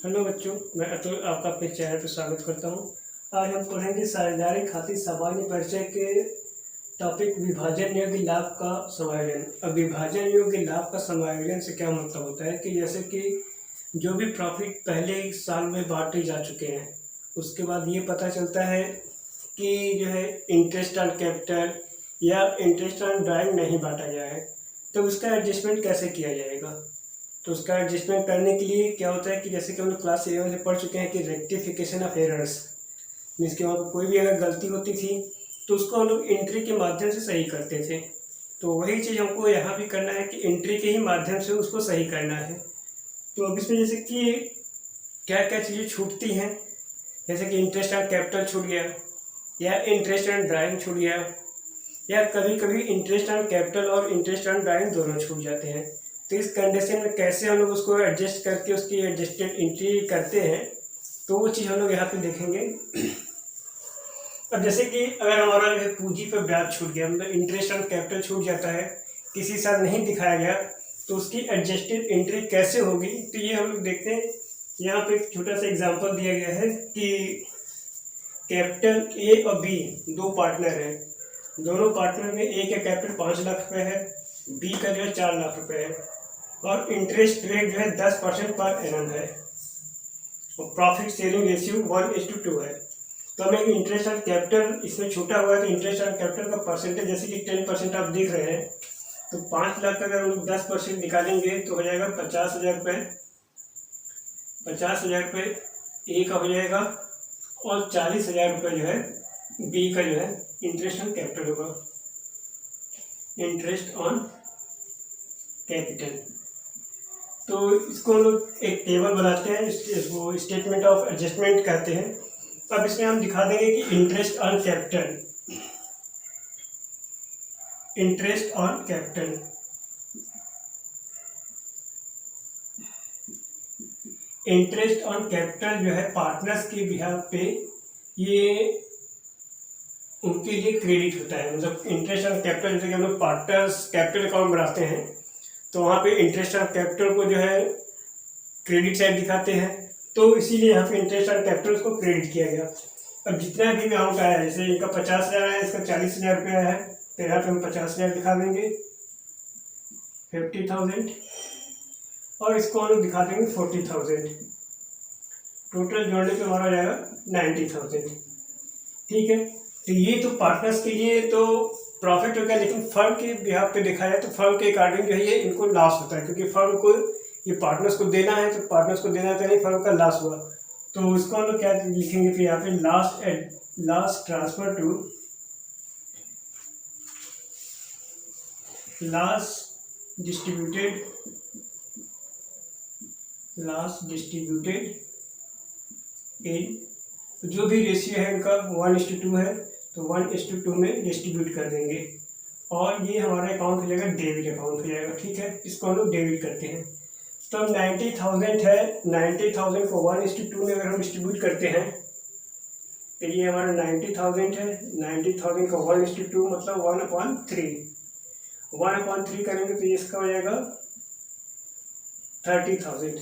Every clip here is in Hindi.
हेलो बच्चों, मैं अतुल आपका अपने चैनल पर स्वागत करता हूं। आज हम पढ़ेंगे साझेदारी खातिर सामान्य परिचय के टॉपिक विभाजन योग्य लाभ का समायोजन। अब विभाजन योग्य लाभ का समायोजन से क्या मतलब होता है कि जैसे कि जो भी प्रॉफिट पहले ही साल में बांटे जा चुके हैं, उसके बाद ये पता चलता है कि जो है इंटरेस्ट ऑन कैपिटल या इंटरेस्ट ऑन ड्राइंग नहीं बांटा गया है, तो उसका एडजस्टमेंट कैसे किया जाएगा। तो उसका एडजस्टमेंट करने के लिए क्या होता है कि जैसे कि हम लोग क्लास 11 से पढ़ चुके हैं कि रेक्टिफिकेशन ऑफ एरर्स, मीन्स कि वहाँ पर कोई भी अगर गलती होती थी तो उसको हम लोग एंट्री के माध्यम से सही करते थे। तो वही चीज़ हमको यहाँ भी करना है कि एंट्री के ही माध्यम से उसको सही करना है। तो अब इसमें जैसे कि क्या क्या चीज़ें छूटती हैं, जैसे कि इंटरेस्ट ऑन कैपिटल छूट गया, या इंटरेस्ट ऑन ड्राइंग छूट गया, या कभी कभी इंटरेस्ट ऑन कैपिटल और इंटरेस्ट ऑन ड्राइंग दोनों छूट जाते हैं। तो इस कंडीशन में कैसे हम लोग उसको एडजस्ट करके उसकी एडजस्टेड एंट्री करते हैं, तो वो चीज़ हम लोग यहाँ पे देखेंगे। अब जैसे कि अगर हमारा पूंजी पर ब्याज छूट गया, मतलब इंटरेस्ट ऑन कैपिटल छूट जाता है, किसी साल नहीं दिखाया गया, तो उसकी एडजस्टेड एंट्री कैसे होगी, तो ये हम लोग देखते हैं। यहाँ पे एक छोटा सा एग्जांपल दिया गया है कि कैपिटल ए और बी दो पार्टनर हैं। दोनों पार्टनर में ए का कैपिटल 5 लाख रुपए है, बी का जो है 4 लाख रुपए है, और इंटरेस्ट रेट जो है 10% पर एनम है, और प्रॉफिट शेयरिंग रेशियो 1:2 है। तो हमें इंटरेस्ट ऑन कैपिटल इसमें छूटा हुआ है, तो इंटरेस्ट ऑन कैपिटल का परसेंटेज जैसे कि 10% आप देख रहे हैं, तो 5 लाख का अगर हम लोग 10% निकालेंगे तो हो जाएगा 50,000 रुपये। 50,000 रुपये ए का हो जाएगा, और 40,000 रुपये जो है बी का जो है इंटरेस्ट ऑन कैपिटल होगा, इंटरेस्ट ऑन कैपिटल। तो इसको हम लोग एक टेबल बनाते हैं, इसको स्टेटमेंट ऑफ एडजस्टमेंट कहते हैं। अब इसमें हम दिखा देंगे कि interest on capital, interest on capital, interest on capital जो है पार्टनर्स के बिहाफ पे ये उनके लिए क्रेडिट होता है। मतलब इंटरेस्ट ऑन कैपिटल, जैसे कि हम लोग पार्टनर्स कैपिटल अकाउंट बनाते हैं, तो वहाँ पे इंटरेस्ट ऑन कैपिटल को जो है क्रेडिट साइड दिखाते हैं, तो इसीलिए यहाँ पे इंटरेस्ट ऑन कैपिटल को क्रेडिट किया गया। अब जितना भी अमाउंट आया है, जैसे इनका 50,000 है, इसका 40,000 रुपया है, तो यहाँ पे हम 50,000 दिखा देंगे, 50,000, और इसको हम लोग दिखा देंगे 40,000। टोटल जोड़ने पे हमारा हो जाएगा 90,000। ठीक है, तो ये तो पार्टनर्स के लिए तो प्रॉफिट हो गया, लेकिन फर्म के बिहाफ पे देखा जाए तो फर्म के अकॉर्डिंग जो है ये इनको लॉस होता है, क्योंकि फर्म को ये पार्टनर्स को देना है, तो पार्टनर्स को देना तो नहीं, फर्म का लॉस हुआ। तो उसको हम लोग क्या लिखेंगे, फिर यहाँ पे last transfer to last distributed in, जो भी रेशियो है इनका 1:2 है, तो 1:2 में डिस्ट्रीब्यूट कर देंगे, और ये हमारा अकाउंट हो जाएगा डेबिट अकाउंट हो जाएगा। ठीक है, इसको हम लोग डेबिट करते हैं। तो 90,000 है, 90,000 को 1:2 में अगर हम डिस्ट्रीब्यूट करते हैं, तो ये हमारा 90,000 है, 90,000 का 1:2 मतलब 1/3, 1/3 करेंगे तो ये इसका हो जाएगा 30,000।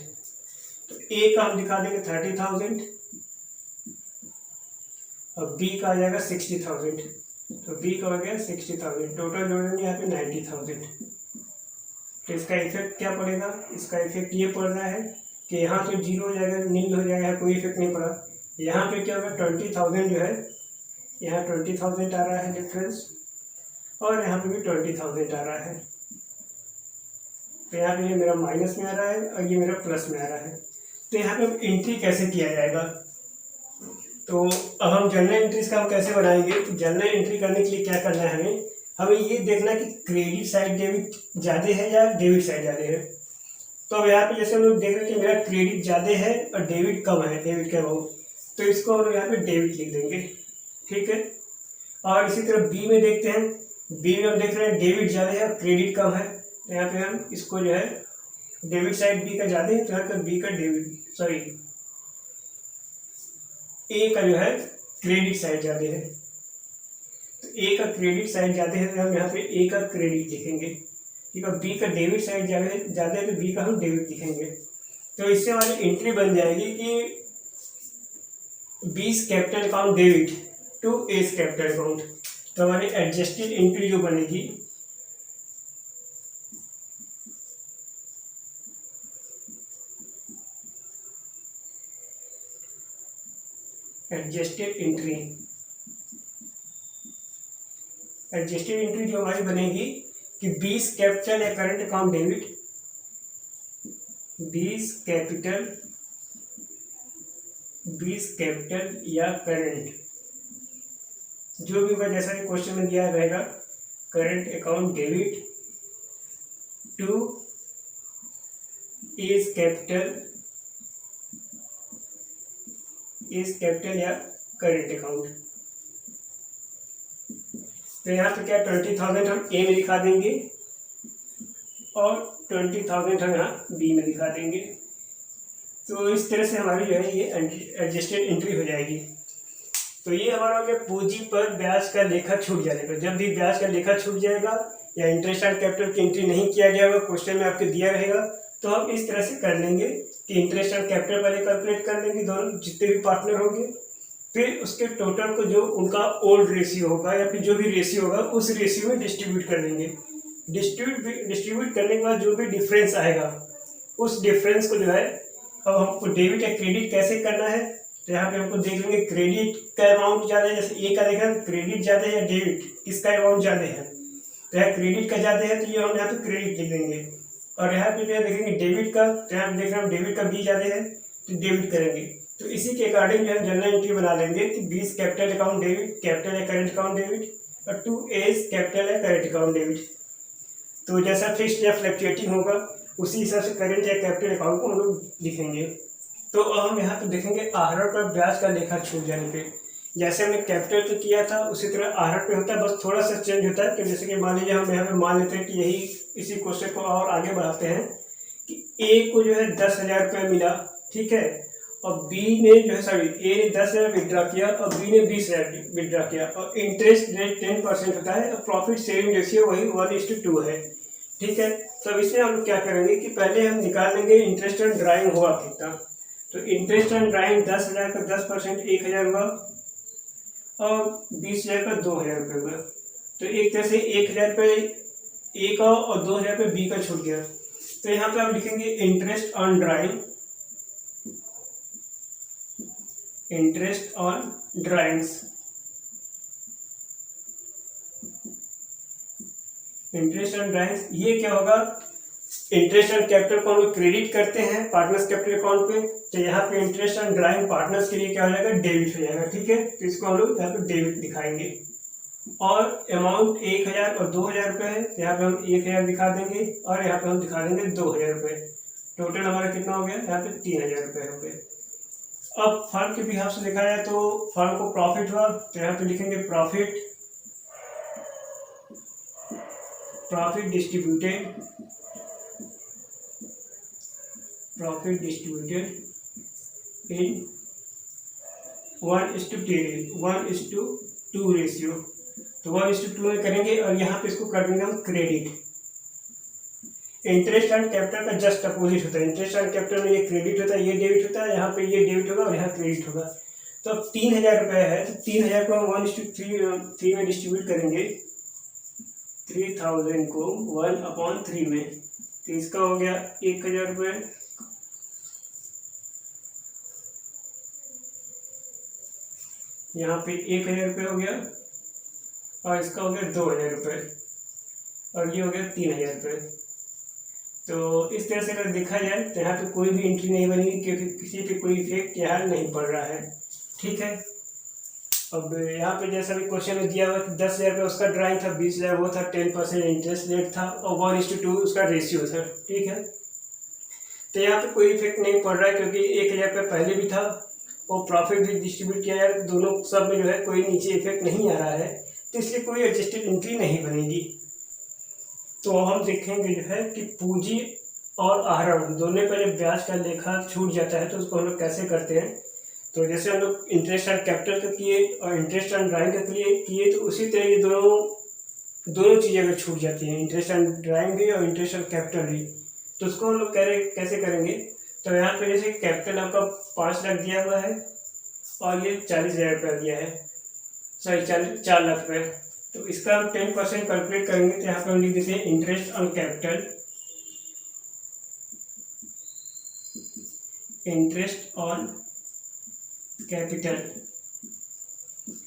तो ए का हम दिखा देंगे 30,000, और बी का आ जाएगा 60,000, तो बी का हो गया 60,000। टोटल जोड़ेंगे यहाँ पे 90,000। तो इसका इफेक्ट क्या पड़ेगा, इसका इफेक्ट ये पड़ रहा है कि यहाँ तो जीरो हो जाएगा, नील हो जाएगा, कोई इफेक्ट नहीं पड़ा। यहाँ पे क्या होगा, 20,000 जो है, यहाँ 20,000 आ रहा है डिफरेंस, और यहाँ पे भी 20,000 आ रहा है। तो यहाँ पे ये मेरा माइनस में आ रहा है और ये मेरा प्लस में आ रहा है। तो यहाँ पे एंट्री कैसे किया जाएगा, तो अब हम जर्नल एंट्रीज का हम कैसे बनाएंगे। तो जर्नल एंट्री करने के लिए क्या करना है, हमें ये देखना कि क्रेडिट साइड डेबिट ज़्यादा है या डेबिट साइड ज़्यादा है। तो अब यहाँ पे जैसे हम लोग देख रहे हैं कि मेरा क्रेडिट ज़्यादा है और डेबिट कम है, डेबिट का अमाउंट, तो इसको हम लोग यहाँ पे डेबिट लिख देंगे। ठीक है, और इसी तरह बी में देखते हैं, बी में हम देख रहे हैं डेबिट ज़्यादा है और क्रेडिट कम है, तो यहाँ पे हम इसको जो है डेबिट साइड बी का ज़्यादा है, तो यहाँ पर बी का डेबिट, सॉरी ए का जो है क्रेडिट साइड ज़्यादा है, तो ए का क्रेडिट साइड ज़्यादा है, तो हम यहाँ पे ए का क्रेडिट लिखेंगे। ठीक है, बी का डेबिट साइड ज़्यादा है, तो बी का हम डेबिट लिखेंगे। तो इससे हमारी एंट्री बन जाएगी कि 20 capital account debit to A's capital account. तो हमारी एडजस्टेड एंट्री जो बनेगी एडजस्टेड एंट्री जो हमारी बनेगी कि 20 कैपिटल या करंट अकाउंट डेबिट, 20 कैपिटल या करंट जो भी होगा, जैसा कि क्वेश्चन में दिया रहेगा, current account debit to A's capital या करंट अकाउंट। तो यहाँ पे क्या 20,000 हम ए में दिखा देंगे और 20,000 हम यहाँ बी में दिखा देंगे। तो इस तरह से हमारी जो है ये एडजस्टेड एंट्री हो जाएगी। तो ये हमारा हो गया पूंजी पर ब्याज का लेखा छूट जाने पर। जब भी ब्याज का लेखा छूट जाएगा या इंटरेस्ट एंड कैपिटल की एंट्री नहीं किया गया होगा, क्वेश्चन में आपके दिया रहेगा, तो हम इस तरह से कर लेंगे कि इंटरेस्ट एंड कैपिटल पहले कैलकुलेट कर लेंगे, दोनों जितने भी पार्टनर होंगे, फिर उसके टोटल को जो उनका ओल्ड रेशियो होगा या फिर जो भी रेशियो होगा उस रेशियो में डिस्ट्रीब्यूट कर देंगे। डिस्ट्रीब्यूट करने के बाद जो भी डिफरेंस आएगा उस डिफरेंस को जो है अब हमको डेबिट या क्रेडिट कैसे करना है। तो यहाँ पे हमको देख लेंगे क्रेडिट का अमाउंट ज़्यादा है, जैसे ए का देखा क्रेडिट ज़्यादा है या डेबिट, किसका अमाउंट ज़्यादा है। तो यहाँ क्रेडिट का ज़्यादा है तो ये हम यहाँ पे क्रेडिट लिख देंगे, और यहाँ पे जो है देखेंगे डेबिट का, तो यहाँ देख रहे हैं डेबिट का बी ज़्यादा है तो डेबिट करेंगे। तो इसी के अकॉर्डिंग जो है जनरल एंट्री बना लेंगे कि 20 कैपिटल अकाउंट डेबिट, कैपिटल या करंट अकाउंट डेबिट, और 2 एज कैपिटल या करंट अकाउंट डेबिट। तो जैसा फिक्स्ड या फ्लक्चुएटिंग होगा उसी हिसाब से करंट या कैपिटल अकाउंट को हम लोग लिखेंगे। तो हम यहाँ पे देखेंगे आहरण पर ब्याज का लेखा छूट जाने पे, जैसे हमने कैपिटल पे किया था उसी तरह आहरण पे होता है, बस थोड़ा सा चेंज होता है कि जैसे कि मान लीजिए हम यहाँ पे मान लेते हैं कि यही इसी क्वेश्चन को और आगे बढ़ाते हैं कि ए को जो है 10,000 रुपये मिला, ठीक है, और बी ने जो है ए ने 10,000 विड्रा किया और बी ने 20,000 विड्रा किया, और इंटरेस्ट रेट 10% होता है और प्रॉफिट शेयरिंग रेशियो वही 1:2 है, ठीक है। तो इसमें हम लोग क्या करेंगे कि पहले हम निकाल लेंगे इंटरेस्ट एंड ड्राइंग हुआ कितना। तो इंटरेस्ट एंड ड्राइंग 10,000 का 10% 1,000 हुआ और 20,000 का 2,000 रुपये हुआ। तो एक तरह से 1,000 रुपये ए का और 2,000 रुपये बी का छूट गया। तो यहाँ पे आप लिखेंगे interest on drawing, interest on drawings, interest on drawings. ये क्या होगा, इंटरेस्ट ऑन कैपिटल को हम लोग क्रेडिट करते हैं पार्टनर्स कैपिटल अकाउंट पे, तो यहाँ पे इंटरेस्ट ऑन ड्राइंग पार्टनर्स के लिए क्या हो जाएगा, डेबिट हो जाएगा, ठीक है। तो इसको हम लोग यहाँ पे डेबिट दिखाएंगे, और अमाउंट 1,000 और 2,000 रुपये है, यहाँ पे हम 1,000 दिखा देंगे और यहाँ पे हम दिखा देंगे 2,000 रुपये। टोटल हमारा कितना हो गया, यहाँ पे 3,000 रुपये हो गए। अब फर्म के हिसाब से देखा जाए तो फर्म को प्रॉफिट हुआ, तो यहाँ पे लिखेंगे प्रॉफिट डिस्ट्रीब्यूटेड इन 1:2 रेशियो। तो 1:2 में करेंगे और यहाँ पे इसको कर देंगे हम क्रेडिट। इंटरेस्ट एंड कैपिटल का जस्ट अपोजिट होता है, इंटरेस्ट एंड कैपिटल में ये क्रेडिट होता है, ये डेबिट होता है, यहाँ पे ये डेबिट होगा और यहाँ क्रेडिट होगा। तो अब 3,000 रुपये है, तो 3,000 को हम 1:3 में डिस्ट्रीब्यूट करेंगे, 3,000 को 1/3 में, तो इसका हो गया 1,000 रुपये, यहाँ पे 1,000 रुपये हो गया और इसका हो गया 2,000 रुपये और ये हो गया 3,000 रुपये। तो इस तरह से अगर देखा जाए तो यहाँ पे कोई भी एंट्री नहीं बनेगी क्योंकि किसी पे कोई इफेक्ट यहाँ नहीं पड़ रहा है, ठीक है। अब यहाँ पे जैसा भी क्वेश्चन में दिया हुआ कि 10,000 रुपये उसका ड्राइंग था, 20,000 वो था, 10% इंटरेस्ट रेट था और 1:2 उसका रेशियो था, ठीक है। तो यहाँ पे कोई इफेक्ट नहीं पड़ रहा है क्योंकि 1,000 रुपये पहले भी था और प्रॉफिट भी डिस्ट्रीब्यूट किया है, दोनों सब में जो है कोई नीचे इफेक्ट नहीं आ रहा है, तो इसलिए कोई एडजस्टेड एंट्री नहीं बनेगी। तो हम देखेंगे जो है कि पूंजी और आहरण दोनों पर जब ब्याज का लेखा छूट जाता है तो उसको हम लोग कैसे करते हैं। तो जैसे हम लोग इंटरेस्ट ऑन कैपिटल का किए और इंटरेस्ट ऑन ड्राइंग का किए, तो उसी तरह ये दोनों चीज़ें अगर छूट जाती हैं, इंटरेस्ट ऑन ड्राइंग भी और इंटरेस्ट ऑन कैपिटल भी, तो उसको हम लोग कैसे करेंगे। तो यहाँ पे जैसे कैपिटल आपका 5 लाख दिया हुआ है और ये 40,000 रुपया दिया है, सॉरी 4 लाख रुपये। तो इसका हम 10% कैलकुलेट करेंगे, तो यहाँ पर हम लिख देते हैं interest on capital, interest on capital,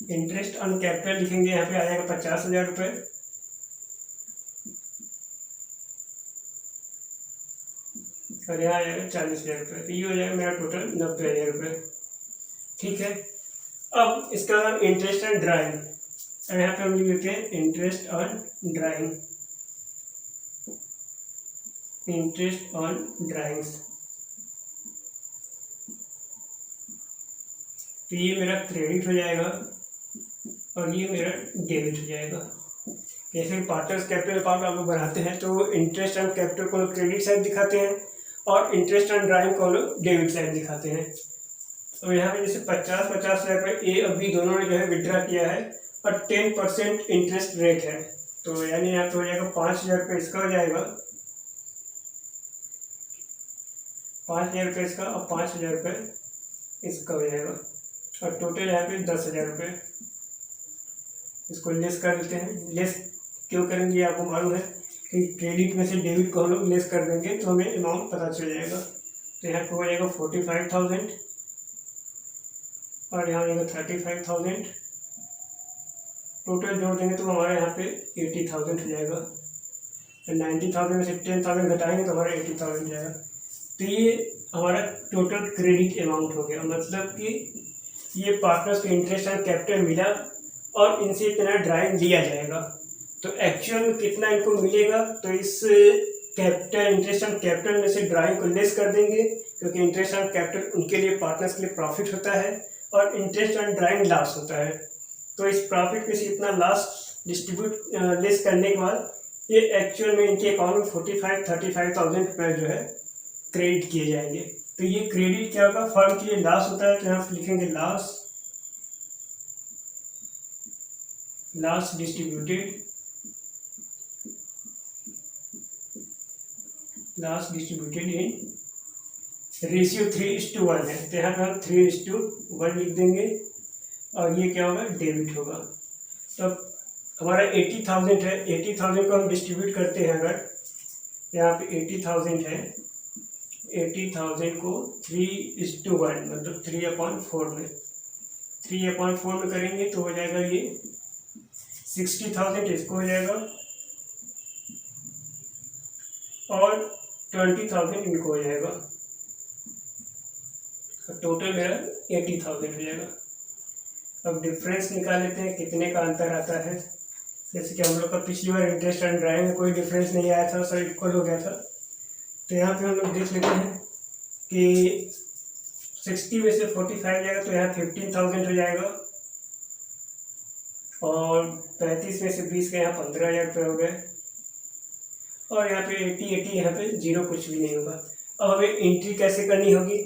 interest on capital लिखेंगे, यहाँ पे आ जाएगा 50,000 रुपये। और यहाँ आ जाएगा 40,000 रुपये, तो ये हो जाएगा मेरा टोटल 90,000 रुपये। ठीक है, अब इसका नाम इंटरेस्ट ऑन ड्राइंग, और यहाँ पे हम लिख देते हैं interest on drawing, interest on drawings. तो ये मेरा क्रेडिट हो जाएगा और ये मेरा डेबिट हो जाएगा। जैसे पार्टनर्स कैपिटल अकाउंट आप लोग बनाते हैं तो इंटरेस्ट ऑन कैपिटल को लोग क्रेडिट साइड दिखाते हैं और इंटरेस्ट ऑन ड्राइंग को लोग डेबिट साइड दिखाते हैं। तो यहाँ पे जैसे 50,000 रुपये ए अभी दोनों ने जो है विड्रा किया है और 10% इंटरेस्ट रेट है, तो यानी यहाँ पे हो जाएगा 5,000 रुपये इसका हो जाएगा, 5,000 रुपये इसका और 5,000 रुपये इसका हो जाएगा, और टोटल यहाँ पे 10,000 रुपये। इसको लेस कर देते हैं। लेस क्यों करेंगे ये आपको मालूम है कि क्रेडिट में से डेबिट को हम लोग लेस कर देंगे तो हमें अमाउंट पता चल जाएगा। तो यहाँ पे हो जाएगा 45,000 और यहाँ हो जाएगा 35,000, टोटल जोड़ देंगे तो हमारा यहाँ पे 80,000 हो जाएगा। 90,000 में से 10,000 घटाएंगे तो हमारा 80,000 हो जाएगा। तो ये हमारा टोटल क्रेडिट अमाउंट हो गया, मतलब कि ये पार्टनर्स को इंटरेस्ट ऑन कैपिटल मिला और इनसे इतना ड्राइंग लिया जाएगा। तो एक्चुअल में कितना इनको मिलेगा, तो इस कैपिटल इंटरेस्ट ऑन कैपिटल में से ड्राइंग को लेस कर देंगे, क्योंकि इंटरेस्ट ऑन कैपिटल उनके लिए पार्टनर्स के लिए प्रॉफिट होता है और इंटरेस्ट ऑन ड्राइंग लॉस होता है। तो इस प्रॉफिट में से इतना लॉस डिस्ट्रीब्यूट लेस करने के बाद ये एक्चुअल में इनके अकाउंट में 35,000 रुपये जो है क्रेडिट किए जाएंगे। तो ये क्रेडिट क्या होगा, फर्म के लिए लॉस होता है, तो यहाँ लिखेंगे loss distributed, loss distributed in ratio 3:1 है, तो यहाँ पे हम 3:1 लिख देंगे और ये क्या होगा, डेबिट होगा। तो हमारा 80,000 है, 80,000 को हम डिस्ट्रीब्यूट करते हैं, अगर यहाँ पे 80,000 है, 80,000 को 3:1 मतलब 3/4 में 3/4 में करेंगे तो हो जाएगा ये 60,000 इसको हो जाएगा और 20,000 इनको हो जाएगा, टोटल मेरा 80,000 हो जाएगा। अब डिफरेंस निकाल लेते हैं कितने का अंतर आता है। जैसे कि हम लोग का पिछली बार इंटरेस्ट ऑन ड्राइंग में कोई डिफरेंस नहीं आया था, सब इक्वल हो गया था। तो यहाँ पे हम लोग देख लेते हैं कि 60 में से 45 जाएगा तो यहाँ 15,000 हो जाएगा और 35 में से 20 का यहाँ 15,000 रुपये हो गए और यहाँ पे 80 यहाँ पे जीरो कुछ भी नहीं होगा। अब हमें एंट्री कैसे करनी होगी,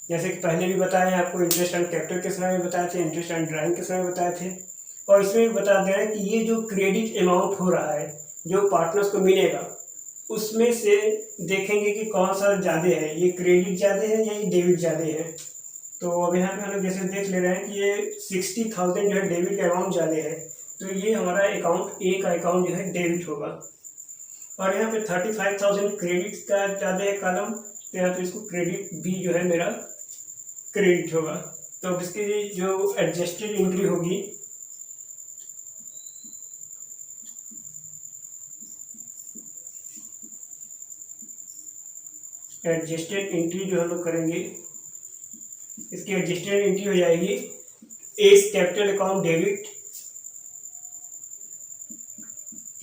जैसे कि पहले भी बताया आपको, इंटरेस्ट ऑन कैपिटल के समय में बताए थे, इंटरेस्ट ऑन ड्राइंग के समय बताए थे, और इसमें भी बता दे रहे हैं कि ये जो क्रेडिट अमाउंट हो रहा है जो पार्टनर्स को मिलेगा उसमें से देखेंगे कि कौन सा ज़्यादा है, ये क्रेडिट ज़्यादा है या ये डेबिट ज़्यादा है। तो अब यहाँ पे हम लोग जैसे देख ले रहे हैं कि ये 60,000 जो है डेबिट का अमाउंट ज़्यादा है, तो ये हमारा अकाउंट ए का अकाउंट जो है डेबिट होगा। और यहाँ पे 35,000 क्रेडिट का ज़्यादा है कॉलम, तो यहाँ पे इसको क्रेडिट बी जो है मेरा क्रेडिट होगा। तो अब इसकी जो एडजस्टेड एंट्री होगी, एडजस्टेड एंट्री जो हम लोग करेंगे, इसकी एडजस्टेड एंट्री हो जाएगी A's capital account debit,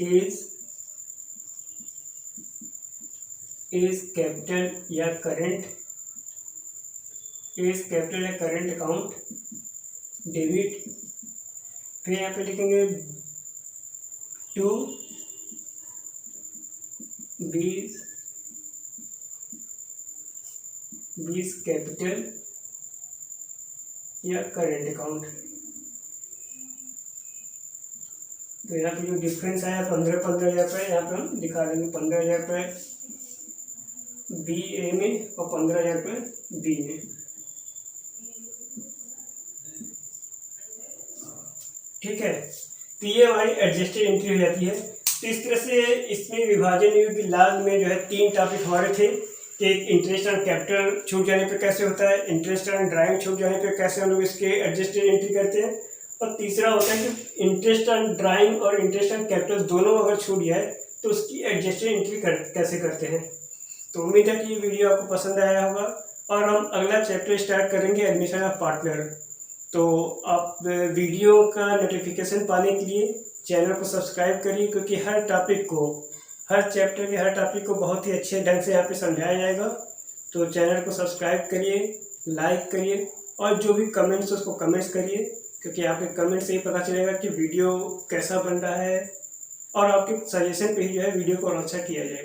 A's capital या करेंट, एज कैपिटल या करेंट अकाउंट डेबिट। फिर यहाँ पे लिखेंगे टू बीस कैपिटल या करेंट अकाउंट। तो यहाँ पे जो डिफरेंस आया 15,000 रुपये, यहाँ पे हम दिखा देंगे 15,000 रुपये BA में और 15,000 रुपये B में। ठीक है, तो ये हमारी एडजस्टेड एंट्री हो जाती है। तो इस तरह से इसमें विभाजन योग्य लाभ में जो है 3 टॉपिक हमारे थे कि इंटरेस्ट ऑन कैपिटल छूट जाने पे कैसे होता है, इंटरेस्ट ऑन ड्राइंग छूट जाने पे कैसे हम लोग इसके एडजस्टेड एंट्री करते हैं, और तीसरा होता है कि इंटरेस्ट ऑन ड्राइंग और इंटरेस्ट ऑन कैपिटल दोनों अगर छूट जाए तो उसकी एडजस्टेड एंट्री कैसे करते हैं। तो उम्मीद है कि ये वीडियो आपको पसंद आया होगा, और हम अगला चैप्टर स्टार्ट करेंगे एडमिशन ऑफ पार्टनर। तो आप वीडियो का नोटिफिकेशन पाने के लिए चैनल को सब्सक्राइब करिए, क्योंकि हर चैप्टर के हर टॉपिक को बहुत ही अच्छे ढंग से यहाँ पे समझाया जाएगा। तो चैनल को सब्सक्राइब करिए, लाइक करिए, और जो भी कमेंट्स उसको कमेंट्स करिए, क्योंकि आपके कमेंट से ही पता चलेगा कि वीडियो कैसा बन रहा है, और आपके सजेशन पे ही जो है वीडियो को और अच्छा किया जाएगा।